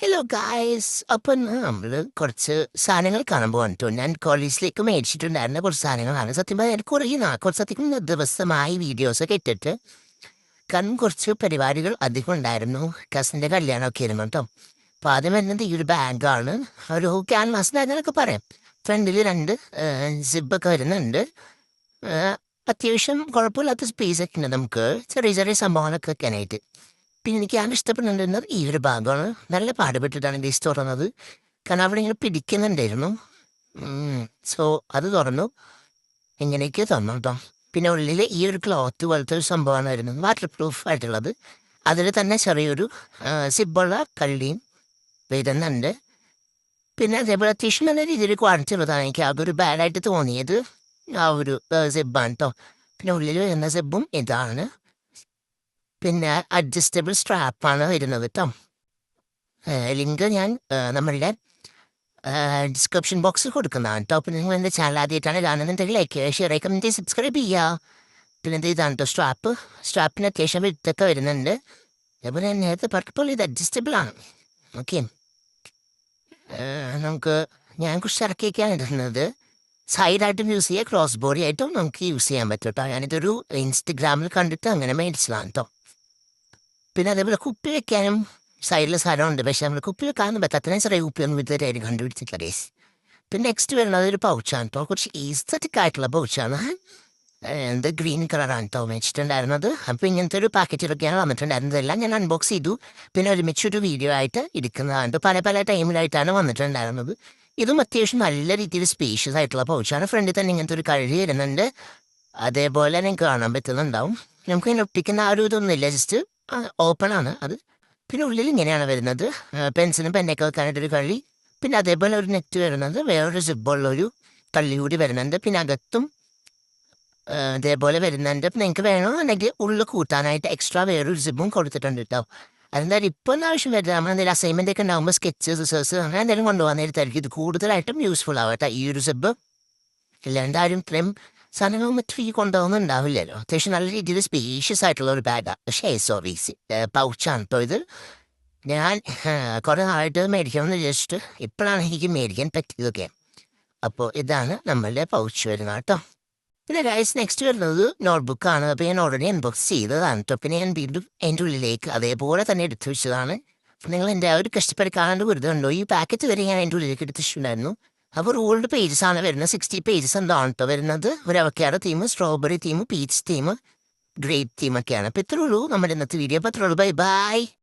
Hello guys. അപ്പം നമ്മൾ കുറച്ച് സാധനങ്ങൾ കാണാൻ പോകാൻ ഞാൻ കോളേജിലേക്ക് മേടിച്ചിട്ടുണ്ടായിരുന്ന കുറച്ച് സാധനങ്ങളാണ്. സത്യം പറഞ്ഞാൽ എനിക്ക് കുറച്ചധികം ദിവസമായി വീഡിയോസൊക്കെ ഇട്ടിട്ട്. കാരണം കുറച്ച് പരിപാടികൾ അധികം ഉണ്ടായിരുന്നു. കസിൻ്റെ കല്യാണമൊക്കെ ആയിരുന്നു കേട്ടോ. അപ്പോൾ ആദ്യം വരുന്നത് ഈ ഒരു ബാഗാണ്. ഒരു ക്യാൻവാസ് ബാഗെന്നൊക്കെ പറയാം. ഫ്രണ്ടിൽ രണ്ട് സിബൊക്കെ വരുന്നുണ്ട്. അത്യാവശ്യം കുഴപ്പമില്ലാത്ത സ്പേസൊക്കെ ഉണ്ട് നമുക്ക് ചെറിയ ചെറിയ സംഭവങ്ങളൊക്കെ വെക്കാനായിട്ട്. പിന്നെ എനിക്ക് ഞാൻ ഇഷ്ടപ്പെടുന്നുണ്ടെന്നത് ഈ ഒരു ഭാഗമാണ്. നല്ല പാടുപെട്ടിട്ടാണ് ലിസ്റ്റ് തുറന്നത്. കാരണം അവിടെ ഇങ്ങനെ പിടിക്കുന്നുണ്ടായിരുന്നു. സോ അത് തുറന്നു. ഇങ്ങനെയൊക്കെ തന്നു കേട്ടോ. പിന്നെ ഉള്ളിൽ ഈ ഒരു ക്ലോത്ത് പോലത്തെ ഒരു സംഭവമാണ് വരുന്നത്, വാട്ടർ പ്രൂഫ് ആയിട്ടുള്ളത്. അതിൽ തന്നെ ചെറിയൊരു സിബുള്ള കള്ളിയും വരുന്നുണ്ട്. പിന്നെ അതേപോലെ അത്യാവശ്യം നല്ല രീതിയിൽ ക്വാളിറ്റി ഉള്ളതാണ്. എനിക്ക് അതൊരു ബാഡായിട്ട് തോന്നിയത് ആ ഒരു സിബാണ് കേട്ടോ. പിന്നെ ഉള്ളിൽ വരുന്ന സിബും ഇതാണ്. പിന്നെ അഡ്ജസ്റ്റബിൾ സ്ട്രാപ്പാണ് വരുന്നത് കേട്ടോ. ലിങ്ക് ഞാൻ നമ്മളുടെ ഡിസ്ക്രിപ്ഷൻ ബോക്സിൽ കൊടുക്കുന്നതാണ് കേട്ടോ. പിന്നെ നിങ്ങൾ എൻ്റെ ചാനൽ ആദ്യമായിട്ടാണ് കാണുന്നുണ്ടെങ്കിൽ ലൈക്ക്, ഷെയർ, കമൻറ്റ്, സബ്സ്ക്രൈബ് ചെയ്യുക. പിന്നെ എന്ത് ഇതാണ് കേട്ടോ സ്ട്രാപ്പിന് അത്യാവശ്യം വിത്തൊക്കെ വരുന്നുണ്ട്. അതേപോലെ ഞാൻ നേരത്തെ പറഞ്ഞപ്പോൾ ഇത് അഡ്ജസ്റ്റബിൾ ആണ്. ഓക്കെ, നമുക്ക് ഞാൻ കുറച്ച് ഇറക്കിയൊക്കെയാണ് ഇടുന്നത്. സൈഡായിട്ടും യൂസ് ചെയ്യുക, ക്രോസ് ബോഡി ആയിട്ടും നമുക്ക് യൂസ് ചെയ്യാൻ പറ്റും കേട്ടോ. ഞാനിതൊരു ഇൻസ്റ്റഗ്രാമിൽ കണ്ടിട്ട് അങ്ങനെ മേടിച്ചതാണ് കേട്ടോ. പിന്നെ അതേപോലെ കുപ്പി വെക്കാനും സൈഡിൽ സ്ഥലമുണ്ട്. പക്ഷെ നമ്മൾ കുപ്പി വെക്കാനും പറ്റാത്തതിനെ ചെറിയ കുപ്പിയൊന്നും ഇതുവരെ ആരും കണ്ടുപിടിച്ചിട്ടില്ല ഗൈസ്. പിന്നെ നെക്സ്റ്റ് വരുന്നത് ഒരു പൗച്ചാണ് കേട്ടോ. കുറച്ച് ഈസ്തറ്റിക് ആയിട്ടുള്ള പൗച്ചാണ്. എന്ത് ഗ്രീൻ കളറാണ് കേട്ടോ വെച്ചിട്ടുണ്ടായിരുന്നത്. അപ്പോൾ ഇങ്ങനത്തെ ഒരു പാക്കറ്റിലൊക്കെയാണ് വന്നിട്ടുണ്ടായിരുന്നതെല്ലാം ഞാൻ അൺബോക്സ് ചെയ്തു. പിന്നെ ഒരുമിച്ചൊരു വീഡിയോ ആയിട്ട് ഇരിക്കുന്നതാണ്. പല പല ടൈമിലായിട്ടാണ് വന്നിട്ടുണ്ടായിരുന്നത്. ഇതും അത്യാവശ്യം നല്ല രീതിയിൽ സ്പേഷ്യസ് ആയിട്ടുള്ള പൗച്ചാണ്. ഫ്രണ്ടിൽ തന്നെ ഇങ്ങനത്തെ ഒരു കഴുകി വരുന്നുണ്ട്. അതേപോലെ നിങ്ങൾക്ക് കാണാൻ പറ്റുന്നുണ്ടാവും. നമുക്ക് ഇങ്ങനെ ഒട്ടിക്കുന്ന ആ ഒരു ഇതൊന്നുമില്ല, ജസ്റ്റ് ഓപ്പൺ ആണ് അത്. പിന്നെ ഉള്ളിൽ ഇങ്ങനെയാണ് വരുന്നത്. പെൻസിലും പെന്നൊക്കെ വെക്കാനായിട്ടൊരു കള്ളി. പിന്നെ അതേപോലെ ഒരു നെറ്റ് വരുന്നത്, വേറൊരു സിബുള്ളൊരു കള്ളി കൂടി വരുന്നുണ്ട്. പിന്നെ അകത്തും അതേപോലെ വരുന്നുണ്ട്. പിന്നെ നിങ്ങൾക്ക് വേണമെന്നുണ്ടെങ്കിൽ ഉള്ളിൽ കൂട്ടാനായിട്ട് എക്സ്ട്രാ വേറൊരു സിബും കൊടുത്തിട്ടുണ്ട് കേട്ടോ. അതെന്തായാലും ഇപ്പോൾ ഒന്നും ആവശ്യം വരില്ല. നമ്മളെന്തെങ്കിലും അസൈൻമെൻ്റ് ഒക്കെ ഉണ്ടാകുമ്പോൾ സ്കെച്ച്, റിസേർച്ച് അങ്ങനെ എന്തെങ്കിലും കൊണ്ടുപോകാൻ നേരത്തായിരിക്കും ഇത് കൂടുതലായിട്ടും യൂസ്ഫുൾ ആവട്ടെ ഈ ഒരു സിബ്. ഇല്ലാണ്ട് ആരും ഇത്രയും സാധനങ്ങൾ മറ്റു ഈ കൊണ്ടുപോകുന്നുണ്ടാവില്ലല്ലോ. അത്യാവശ്യം നല്ല രീതിയിൽ സ്പേഷ്യസ് ആയിട്ടുള്ള ഒരു ബാഗാണ്. പൗച്ചാണ് കേട്ടോ ഇത്. ഞാൻ കുറേ നാളായിട്ട് മേടിക്കണമെന്ന് വിചാരിച്ചിട്ട് ഇപ്പോഴാണ് എനിക്ക് മേടിക്കാൻ പറ്റിയതൊക്കെ. അപ്പോൾ ഇതാണ് നമ്മളുടെ പൗച്ച് വരുന്നത് കേട്ടോ. പിന്നെ ഗൈസ് നെക്സ്റ്റ് വരുന്നത് നോട്ട്ബുക്കാണ്. അപ്പോൾ ഞാൻ ഓൾറെഡി അൺബോക്സ് ചെയ്തതാണ് കേട്ടോ. പിന്നെ ഞാൻ വീണ്ടും എൻ്റെ ഉള്ളിലേക്ക് അതേപോലെ തന്നെ എടുത്തു വെച്ചതാണ്. അപ്പോൾ നിങ്ങൾ എൻ്റെ ആ ഒരു കഷ്ടപ്പാട് കാണാണ്ട് വെറുതെ ഉണ്ടോ. ഈ പാക്കറ്റ് വരെ ഞാൻ എൻ്റെ ഉള്ളിലേക്ക് എടുത്തിട്ടുണ്ടായിരുന്നു. അപ്പോൾ റൂൾഡ് പേജസ് ആണ് വരുന്നത്. 60 പേജസ് എന്താണ് കേട്ടോ വരുന്നത്. ഒരു avocado theme, strawberry theme, peach theme, grape തീമൊക്കെയാണ്. അപ്പോൾ ഇത്രേ ഉള്ളൂ നമ്മുടെ ഇന്നത്തെ വീഡിയോ. അപ്പോൾ അത്രേ ഉള്ളൂ. Bye by.